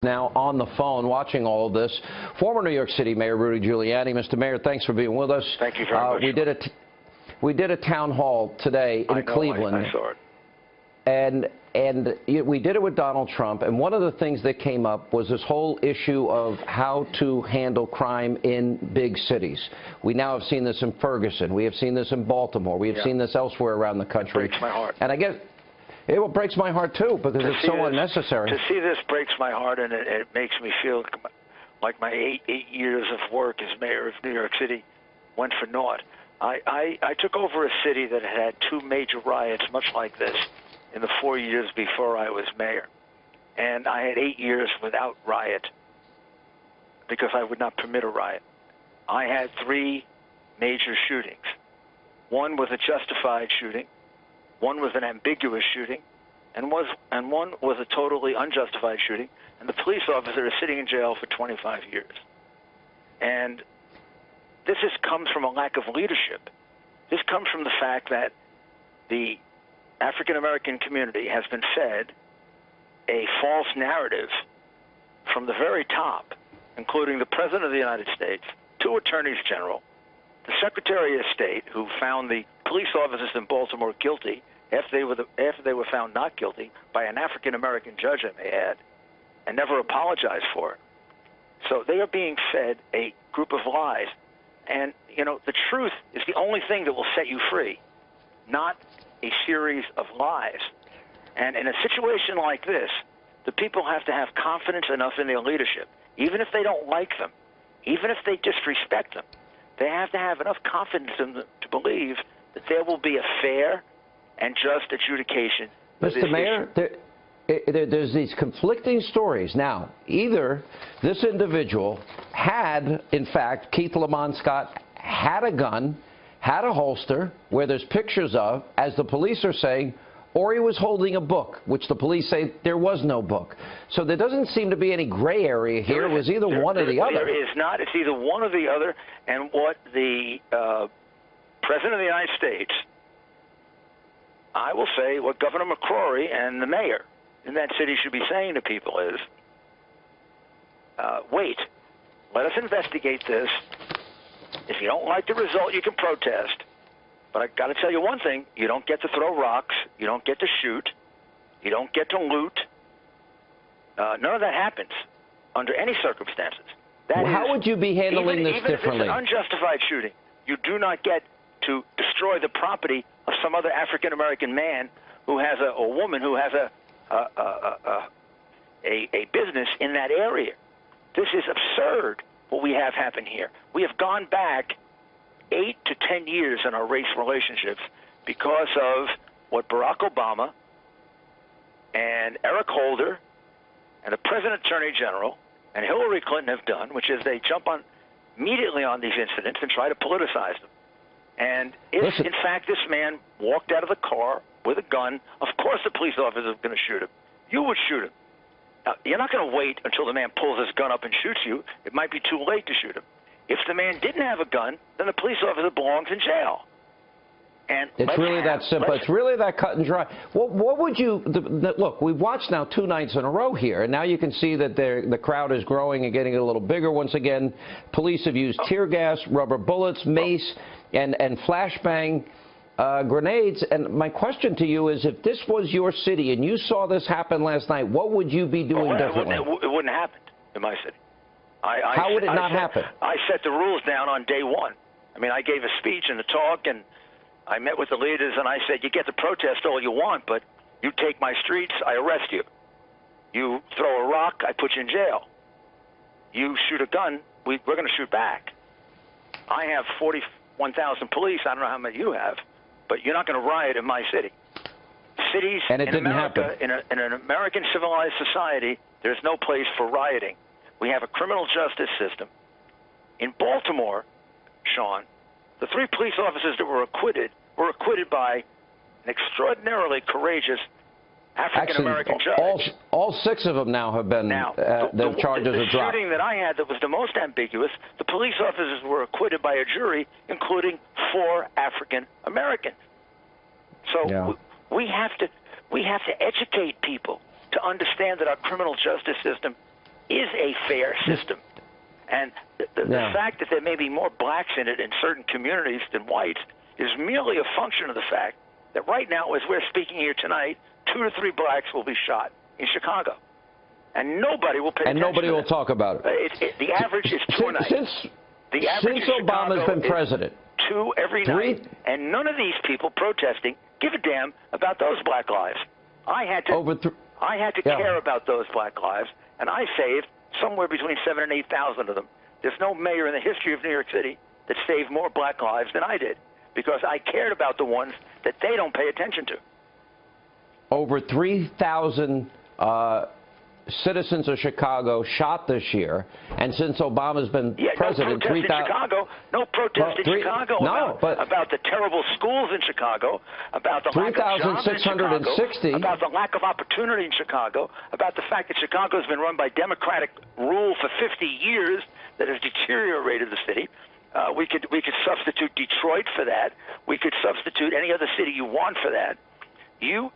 Now on the phone watching all of this, former New York City Mayor Rudy Giuliani. Mr. Mayor, thanks for being with us. Thank you very much. We did a town hall today in Cleveland. I saw it. And we did it with Donald Trump, and one of the things that came up was this whole issue of how to handle crime in big cities. We now have seen this in Ferguson. We have seen this in Baltimore. We have seen this elsewhere around the country. It breaks my heart. And I guess it breaks my heart, too, because it's so unnecessary. To see this breaks my heart, and it makes me feel like my eight years of work as mayor of New York City went for naught. I took over a city that had two major riots, much like this, in the 4 years before I was mayor. And I had 8 years without riot because I would not permit a riot. I had 3 major shootings. One was a justified shooting, one was an ambiguous shooting, and one was a totally unjustified shooting, and the police officer is sitting in jail for 25 years. And this comes from a lack of leadership. This comes from the fact that the African-American community has been fed a false narrative from the very top, including the President of the United States, 2 attorneys general, the Secretary of State, who found the police officers in Baltimore guilty after they were found not guilty by an African-American judge, I may add, and never apologized for it. So they are being fed a group of lies. And, you know, the truth is the only thing that will set you free, not a series of lies. And in a situation like this, the people have to have confidence enough in their leadership, even if they don't like them, even if they disrespect them. They have to have enough confidence in them to believe that there will be a fair and just adjudication. Mr. Mayor, there's these conflicting stories. Now, either this individual had, in fact, Keith Lamont Scott had a gun, had a holster, where there's pictures of, as the police are saying, or he was holding a book, which the police say there was no book. So there doesn't seem to be any gray area here. It was either one or the other. There is not. It's either one or the other. And what the President of the United States, I will say, what Governor McCrory and the mayor in that city should be saying to people is, wait, let us investigate this. If you don't like the result, you can protest. But I got to tell you one thing, you don't get to throw rocks, you don't get to shoot, you don't get to loot. None of that happens under any circumstances. How would you be handling this differently? Even if it's an unjustified shooting, you do not get to destroy the property of some other African-American man who has a woman who has a business in that area. This is absurd, what we have happen here. We have gone back 8 to 10 years in our race relationships because of what Barack Obama and Eric Holder and the President Attorney General and Hillary Clinton have done, which is they jump on immediately on these incidents and try to politicize them. And if, in fact, this man walked out of the car with a gun, of course the police officer is going to shoot him. You would shoot him. Now, you're not going to wait until the man pulls his gun up and shoots you. It might be too late to shoot him. If the man didn't have a gun, then the police officer belongs in jail. And it's really that simple. It's really that cut and dry. What would you look? We've watched now 2 nights in a row here, and now you can see that the crowd is growing and getting a little bigger once again. Police have used tear gas, rubber bullets, mace, and flashbang grenades. And my question to you is, if this was your city and you saw this happen last night, what would you be doing differently? It wouldn't happen in my city. How would it not happen? I set the rules down on day one. I mean, I gave a speech and a talk, and I met with the leaders, and I said, you get to protest all you want, but you take my streets, I arrest you. You throw a rock, I put you in jail. You shoot a gun, we're going to shoot back. I have 41,000 police. I don't know how many you have, but you're not going to riot in my city. Cities in America, in an American civilized society, there's no place for rioting. We have a criminal justice system. In Baltimore, Sean, the 3 police officers that were acquitted by an extraordinarily courageous African-American judge. All 6 of them now have been, the charges are dropped. The shooting that I had that was the most ambiguous, the police officers were acquitted by a jury, including 4 African-Americans. So we have to educate people to understand that our criminal justice system is a fair system. And the fact that there may be more blacks in it in certain communities than whites is merely a function of the fact that right now, as we're speaking here tonight, 2 to 3 blacks will be shot in Chicago. And nobody will pay attention to that. And nobody will talk about it. The average is 2 a night. Since Obama's been president. 2 every night. And none of these people protesting give a damn about those black lives. I had to care about those black lives, and I saved somewhere between 7,000 and 8,000 of them. There's no mayor in the history of New York City that saved more black lives than I did, because I cared about the ones that they don't pay attention to. Over 3,000 citizens of Chicago shot this year, and since Obama's been president, no protest in Chicago. No protest in Chicago about the terrible schools in Chicago, about the lack of jobs in Chicago, about the lack of opportunity in Chicago, about the fact that Chicago has been run by Democratic rule for 50 years that has deteriorated the city. We could substitute Detroit for that. We could substitute any other city you want for that. You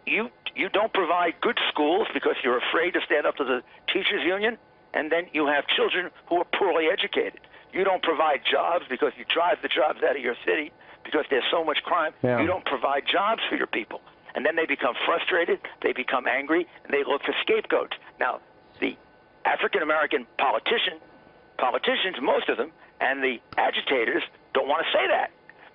don't provide good schools because you're afraid to stand up to the teachers union, and then you have children who are poorly educated. You don't provide jobs because you drive the jobs out of your city because there's so much crime. Yeah. You don't provide jobs for your people. And then they become frustrated, they become angry, and they look for scapegoats. Now, the African-American politicians, most of them, and the agitators don't want to say that.